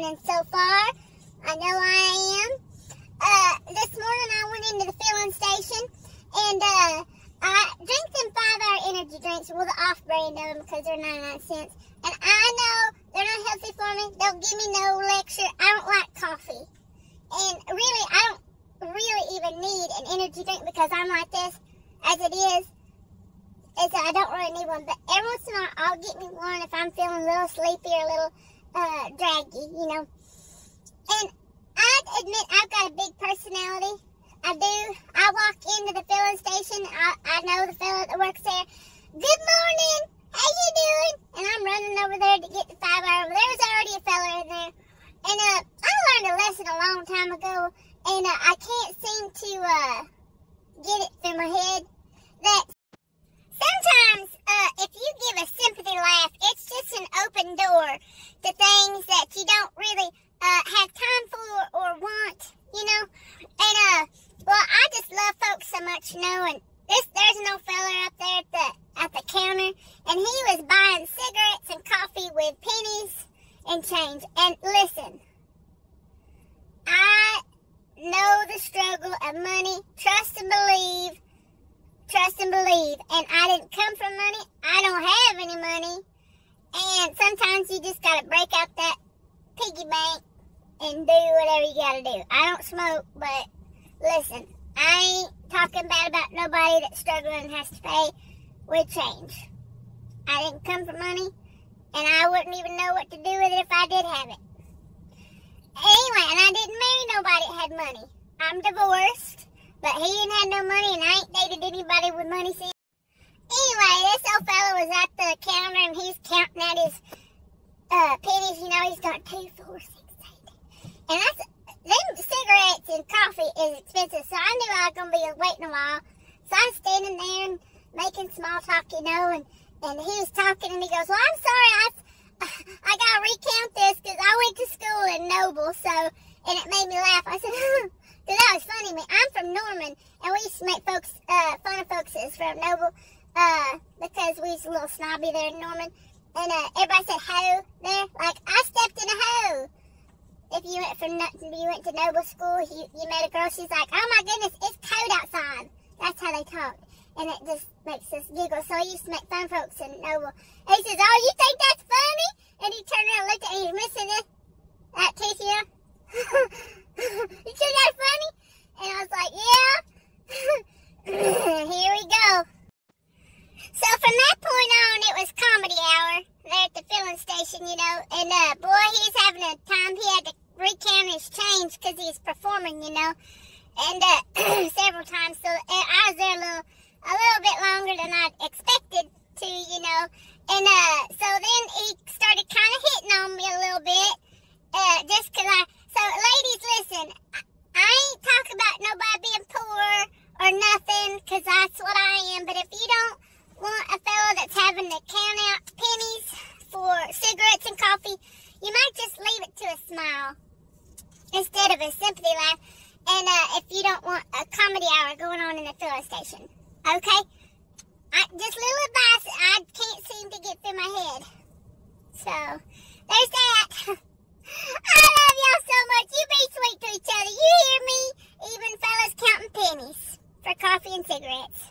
listening so far. I know I am. This morning I went into the filling station, and I drank them 5-hour energy drinks, well, the off-brand of them, because they're 99 cents. And I know they're not healthy for me. Don't give me no lecture. I don't like coffee. And really, I don't really even need an energy drink because I'm like this as it is. And so I don't really need one. But every once in a while, I'll get me one if I'm feeling a little sleepy or a little draggy, you know. And I admit I've got a big personality. I do. I walk into the filling station. I know the fella that works there. Good morning. How you doing? And I'm running over there to get the 5-hour. There was already a fella in there. And I learned a lesson a long time ago. And I can't seem to get it through my head that sometimes if you give a sympathy laugh, it's just an open door to things that you don't really have time for or want, you know. And well, I just love folks so much, you know. And there's no fella up there at the counter, and he was buying cigarettes and coffee with pennies and change. And listen, I know the struggle of money. Trust and believe. Trust and believe. And I didn't come from money. I don't have any money. And sometimes you just got to break out that piggy bank and do whatever you got to do. I don't smoke, but listen, I ain't talking bad about nobody that's struggling and has to pay with change. I didn't come from money, and I wouldn't even know what to do with it if I did have it. Anyway, and I didn't marry nobody that had money. I'm divorced. But he didn't have no money, and I ain't dated anybody with money since. Anyway, this old fella was at the counter, and he's counting out his pennies. You know, he's got 2, 4, 6, 8. And them cigarettes and coffee is expensive, so I knew I was going to be waiting a while. So I'm standing there and making small talk, you know, and he was talking, and he goes, well, I'm sorry, I got to recount this because I went to school in Noble, so, and it made me laugh. I said, because that was funny. Man, I'm from Norman, and we used to make folks fun of folks that's from Noble because we was a little snobby there in Norman. And everybody said "ho" there, like I stepped in a hoe. If you went to Noble school, you met a girl. She's like, "Oh my goodness, it's cold outside." That's how they talk, and it just makes us giggle. So I used to make fun of folks in Noble. And he says, "Oh, you think that's funny?" And he turned around and looked at me. He's missing that teeth here. You think that's funny? And I was like, yeah. Here we go. So from that point on, it was comedy hour there at the filling station, you know. And boy, he's having a time. He had to recount his change because he's performing, you know. And several times. So I was there a little bit longer than I'd expected to, you know. And so then he started kind of hitting on me a little bit. Just because so ladies, listen, I ain't talking about nobody being poor or nothing, because that's what I am. But if you don't want a fellow that's having to count out pennies for cigarettes and coffee, you might just leave it to a smile instead of a sympathy laugh. And if you don't want a comedy hour going on in the filling station, okay? Just little advice I can't seem to get through my head. So, there's that. I love y'all so much. You be sweet to each other. You hear me? Even fellas counting pennies for coffee and cigarettes.